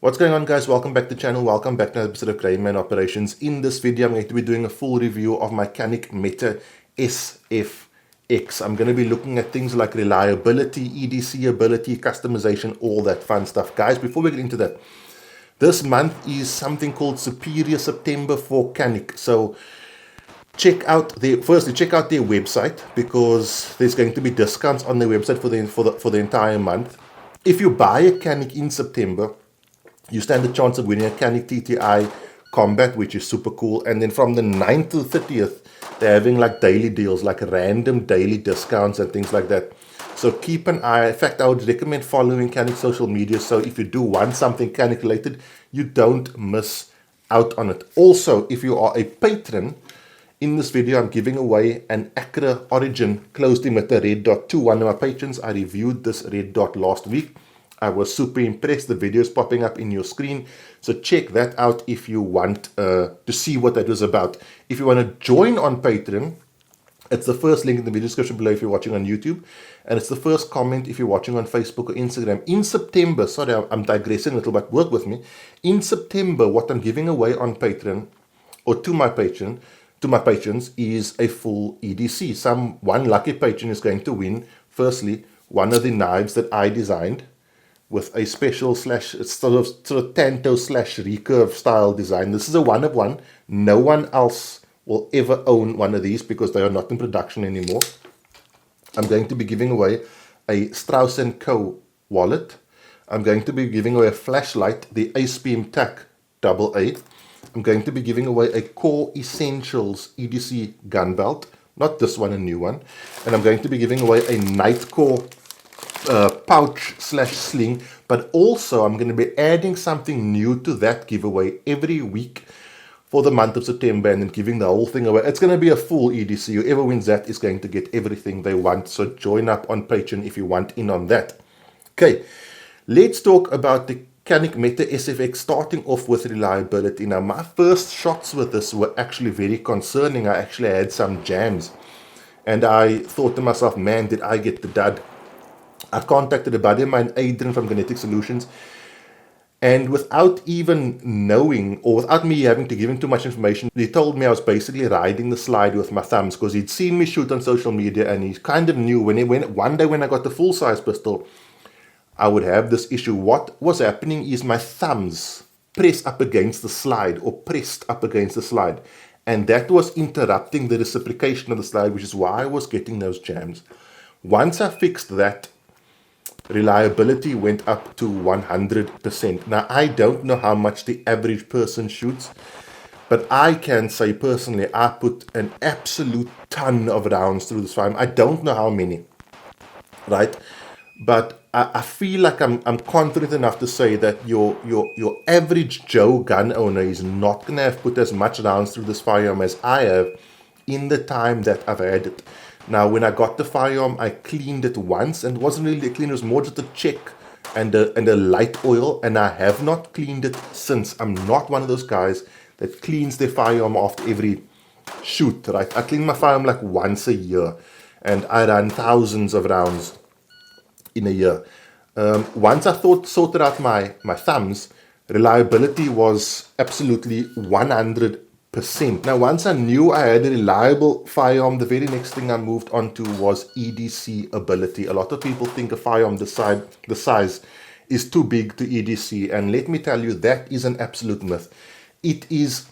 What's going on, guys? Welcome back to the channel. Welcome back to another episode of Grey Man Operations. In this video, I'm going to be doing a full review of my Canik Mete SFX. I'm going to be looking at things like reliability, EDC-ability, customization, all that fun stuff. Guys, before we get into that, this month is something called Superior September for Canik. So check out their website, because there's going to be discounts on their website for the entire month. If you buy a Canik in September, you stand a chance of winning a Canik TTI Combat, which is super cool. And then from the 9th to the 30th, they're having like daily deals, like random daily discounts and things like that. So keep an eye. In fact, I would recommend following Canik social media, so if you do want something Canik related, you don't miss out on it. Also, if you are a patron, in this video I'm giving away an Acura Origin closed emitter red dot to one of my patrons. I reviewed this red dot last week. I was super impressed. The video is popping up in your screen, so check that out if you want to see what that was about. If you want to join on Patreon, it's the first link in the video description below if you're watching on YouTube, and it's the first comment if you're watching on Facebook or Instagram. In September, sorry, I'm digressing a little bit, work with me. In September, what I'm giving away on Patreon, or to my patrons, is a full EDC. One lucky patron is going to win, firstly, one of the knives that I designed, with a special sort of Tanto / recurve style design. This is a one of one. No one else will ever own one of these because they are not in production anymore. I'm going to be giving away a Strauss & Co. wallet. I'm going to be giving away a flashlight, the Ace Beam TAC AA. I'm going to be giving away a Core Essentials EDC gun belt, not this one, a new one. And I'm going to be giving away a Nightcore pouch / sling, but also I'm going to be adding something new to that giveaway every week for the month of September, and then giving the whole thing away. It's going to be a full EDC. Whoever wins that is going to get everything they want, so join up on Patreon if you want in on that. Okay, let's talk about the Canik Mete SFX, starting off with reliability. Now, my first shots with this were actually very concerning. I actually had some jams, and I thought to myself, man, did I get the dud. I contacted a buddy of mine, Adrian from Kinetic Solutions, and without even knowing, or without me having to give him too much information, he told me I was basically riding the slide with my thumbs, because he'd seen me shoot on social media, and he kind of knew one day when I got the full-size pistol, I would have this issue. What was happening is my thumbs pressed up against the slide, and that was interrupting the reciprocation of the slide, which is why I was getting those jams. Once I fixed that, reliability went up to 100%. Now, I don't know how much the average person shoots, but I can say personally, I put an absolute ton of rounds through this firearm. I don't know how many, right? But I feel like I'm confident enough to say that your average Joe gun owner is not going to have put as much rounds through this firearm as I have in the time that I've had it. Now, when I got the firearm, I cleaned it once, and it wasn't really a clean, it was more just a check and a light oil, and I have not cleaned it since. I'm not one of those guys that cleans their firearm after every shoot, right? I clean my firearm like once a year, and I run thousands of rounds in a year. Once I sorted out my thumbs, reliability was absolutely 100%. Now, once I knew I had a reliable firearm, the very next thing I moved on to was EDC-ability. A lot of people think a firearm the size is too big to EDC, and let me tell you, that is an absolute myth. It is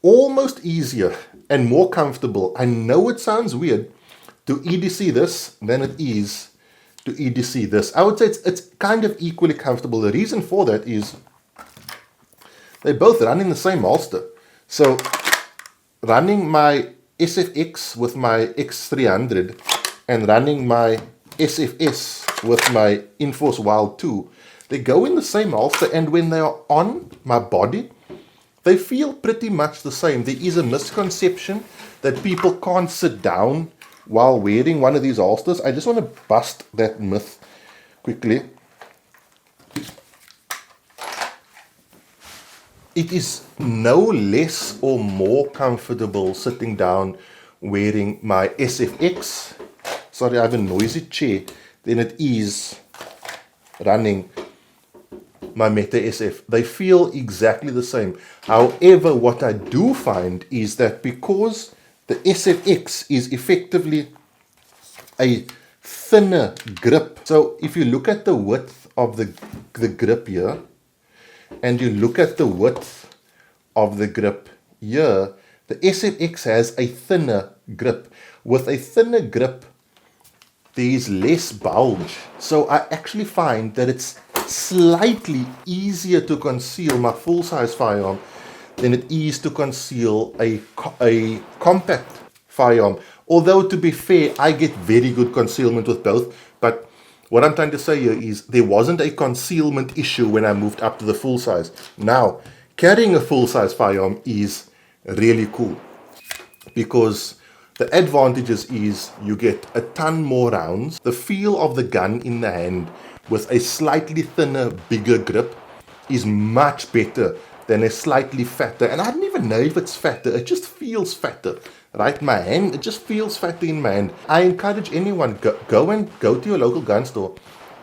almost easier and more comfortable, I know it sounds weird, to EDC this than it is to EDC this. I would say it's kind of equally comfortable. The reason for that is they both run in the same holster. So, running my SFX with my X300 and running my SFS with my Inforce Wild 2, they go in the same holster, and when they are on my body, they feel pretty much the same. There is a misconception that people can't sit down while wearing one of these holsters. I just want to bust that myth quickly. It is no less or more comfortable sitting down wearing my SFX, sorry, I have a noisy chair, than it is running my Mete SF. They feel exactly the same. However, what I do find is that because the SFX is effectively a thinner grip. So if you look at the width of the grip here, and you look at the width of the grip here, the SFX has a thinner grip. With a thinner grip, there is less bulge. So I actually find that it's slightly easier to conceal my full-size firearm than it is to conceal a compact firearm. Although, to be fair, I get very good concealment with both. But what I'm trying to say here is there wasn't a concealment issue when I moved up to the full size. Now, carrying a full-size firearm is really cool because the advantages is you get a ton more rounds. The feel of the gun in the hand with a slightly thinner, bigger grip is much better than a slightly fatter. And I don't even know if it's fatter. It just feels fatter, right? My hand, it just feels fatter in my hand. I encourage anyone, go to your local gun store,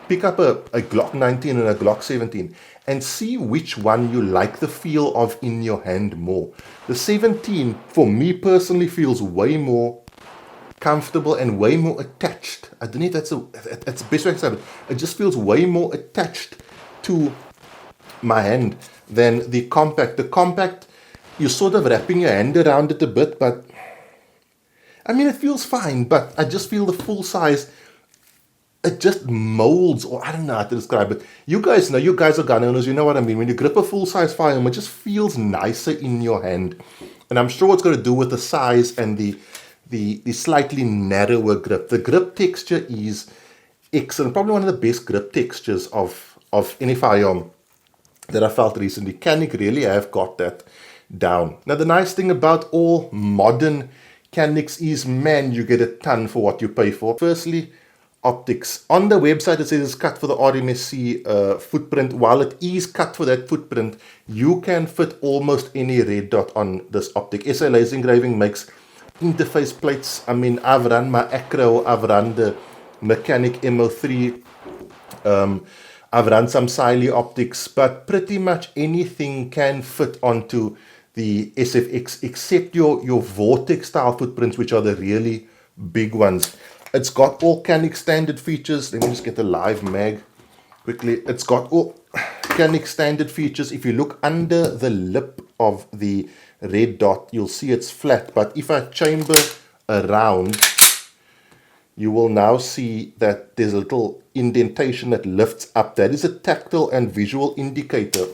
pick up a Glock 19 and a Glock 17 and see which one you like the feel of in your hand more. The 17, for me personally, feels way more comfortable and way more attached. I don't know if that's the best way to say it. It just feels way more attached to my hand than the compact. The compact, you're sort of wrapping your hand around it a bit, but I mean, it feels fine, but I just feel the full size, it just molds, or I don't know how to describe it. You guys know, you guys are gun owners, you know what I mean. When you grip a full-size firearm, it just feels nicer in your hand. And I'm sure it's got to do with the size and the slightly narrower grip. The grip texture is excellent, probably one of the best grip textures of any firearm that I felt recently. Canik really have got that down. Now, the nice thing about all modern Caniks is, man, you get a ton for what you pay for. Firstly, optics. On the website it says it's cut for the RMSC footprint. While it is cut for that footprint, you can fit almost any red dot on this optic. SA laser engraving makes interface plates. I mean, I've run my Acro, I've run the Mechanic MO3, I've run some Siley optics, but pretty much anything can fit onto the SFX except your vortex style footprints, which are the really big ones. It's got all Canik standard features. Let me just get the live mag quickly. It's got all Canik standard features. If you look under the lip of the red dot, you'll see it's flat. But if I chamber around, you will now see that there's a little indentation that lifts up. That is a tactile and visual indicator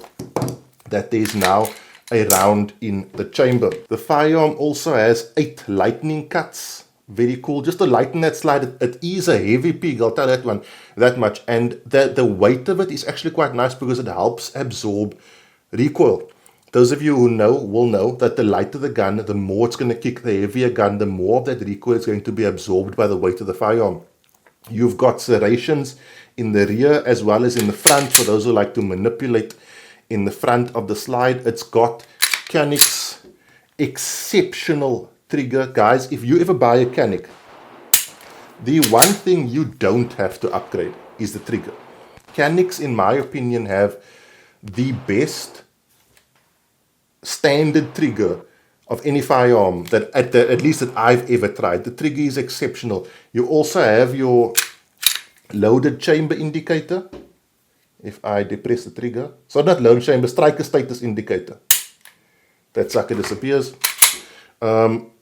that there's now a round in the chamber. The firearm also has 8 lightning cuts. Very cool. Just to lighten that slide, it is a heavy pig, I'll tell that much. And the weight of it is actually quite nice because it helps absorb recoil. Those of you who know will know that the lighter the gun, the more it's going to kick. The heavier gun, the more of that recoil is going to be absorbed by the weight of the firearm. You've got serrations in the rear as well as in the front for those who like to manipulate in the front of the slide. It's got Canik's exceptional trigger. Guys, if you ever buy a Canik, the one thing you don't have to upgrade is the trigger. Caniks, in my opinion, have the best standard trigger of any firearm that at least that I've ever tried. The trigger is exceptional. You also have your loaded chamber indicator. If I depress the trigger, so not loaded chamber, striker status indicator. That sucker disappears.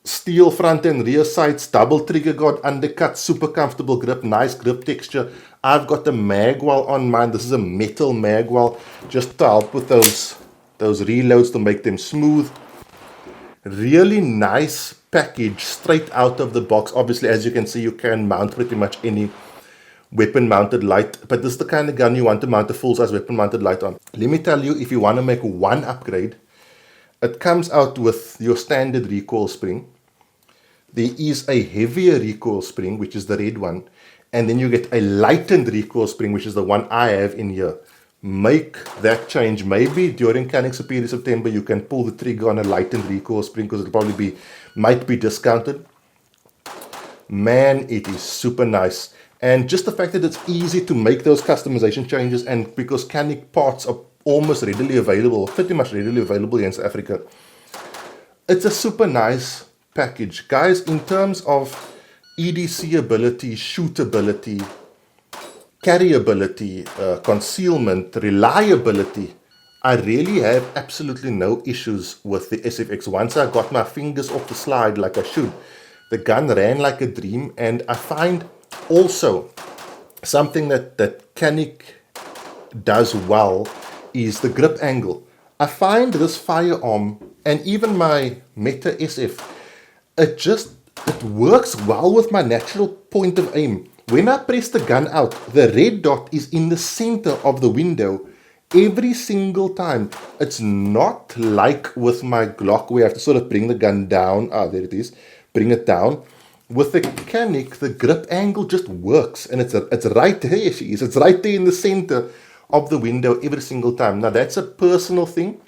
Steel front and rear sights, double trigger guard, undercut, super comfortable grip, nice grip texture. I've got the magwell on mine. This is a metal magwell just to help with those reloads to make them smooth. Really nice package straight out of the box. Obviously, as you can see, you can mount pretty much any weapon mounted light, but this is the kind of gun you want to mount a full-size weapon mounted light on. Let me tell you, if you want to make one upgrade, it comes out with your standard recoil spring. There is a heavier recoil spring, which is the red one, and then you get a lightened recoil spring, which is the one I have in here. Make that change. Maybe during Canik Superior September you can pull the trigger on a lightened recoil spring because it'll probably might be discounted. Man, it is super nice. And just the fact that it's easy to make those customization changes, and because Canik parts are almost readily available, pretty much readily available here in South Africa. It's a super nice package. Guys, in terms of EDC-ability, shootability, carryability, concealment, reliability, I really have absolutely no issues with the SFX. Once I got my fingers off the slide like I should, the gun ran like a dream. And I find also something that Canik does well is the grip angle. I find this firearm and even my Mete SF, it works well with my natural point of aim. When I press the gun out, the red dot is in the center of the window every single time. It's not like with my Glock where I have to sort of bring the gun down. There it is. Bring it down. With the Canik, the grip angle just works, and it's right there. She is. It's right there in the center of the window every single time. Now that's a personal thing,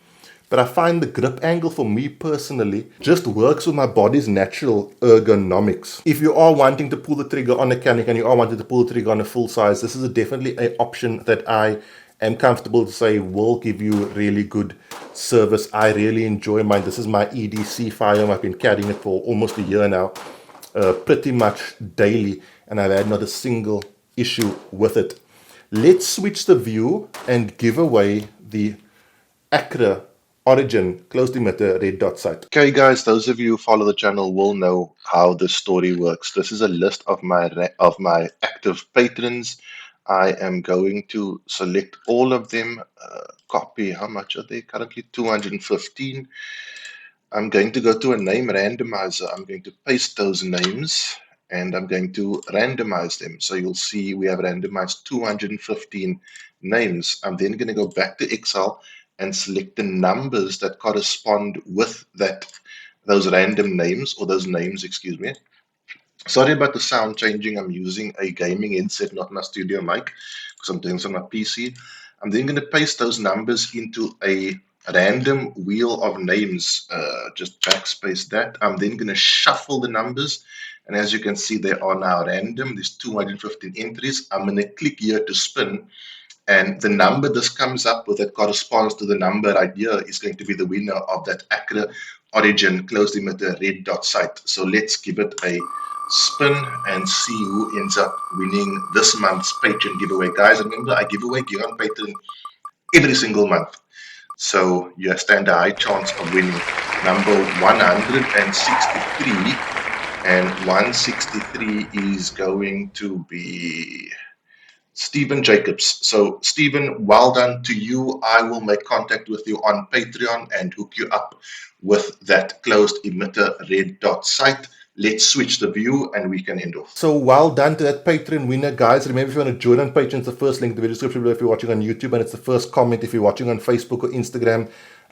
but I find the grip angle for me personally just works with my body's natural ergonomics. If you are wanting to pull the trigger on a Canik and you are wanting to pull the trigger on a full size, this is definitely an option that I am comfortable to say will give you really good service. I really enjoy mine. This is my EDC firearm. I've been carrying it for almost a year now, pretty much daily, and I've had not a single issue with it. Let's switch the view and give away the Acra Origin closed emitter red dot sight. Okay guys, those of you who follow the channel will know how this story works. This is a list of my active patrons. I am going to select all of them, copy, how much are they? Currently 215. I'm going to go to a name randomizer. I'm going to paste those names and I'm going to randomize them. So you'll see we have randomized 215 names. I'm then going to go back to Excel and select the numbers that correspond with those random names, or those names, excuse me. Sorry about the sound changing. I'm using a gaming headset, not my studio mic, because I'm doing this on my PC. I'm then going to paste those numbers into a random wheel of names. Just backspace that. I'm then going to shuffle the numbers. And as you can see, they are now random. There's 215 entries. I'm going to click here to spin. And the number this comes up with that corresponds to the number right here is going to be the winner of that Acra Origin closed emitter red dot sight. So let's give it a spin and see who ends up winning this month's patron giveaway. Guys, remember, I give away gear on Patreon every single month. So you stand a high chance of winning number 163. And 163 is going to be Stephen Jacobs. So Stephen, well done to you. I will make contact with you on Patreon and hook you up with that closed emitter red dot sight. Let's switch the view and we can end off. So well done to that Patreon winner, guys. Remember, if you want to join on Patreon, it's the first link in the video description below if you're watching on YouTube, and it's the first comment if you're watching on Facebook or Instagram.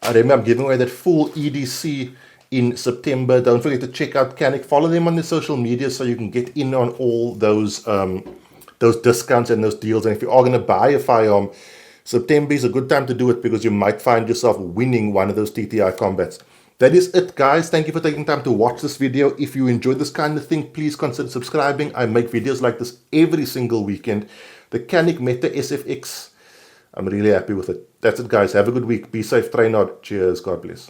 Remember, I'm giving away that full EDC in September. Don't forget to check out Canik. Follow them on the social media so you can get in on all those discounts and those deals. And if you are going to buy a firearm, September is a good time to do it because you might find yourself winning one of those TTI combats. That is it, guys. Thank you for taking time to watch this video. If you enjoyed this kind of thing, please consider subscribing. I make videos like this every single weekend. The Canik Mete SFX, I'm really happy with it. That's it, guys. Have a good week. Be safe. Train hard. Cheers. God bless.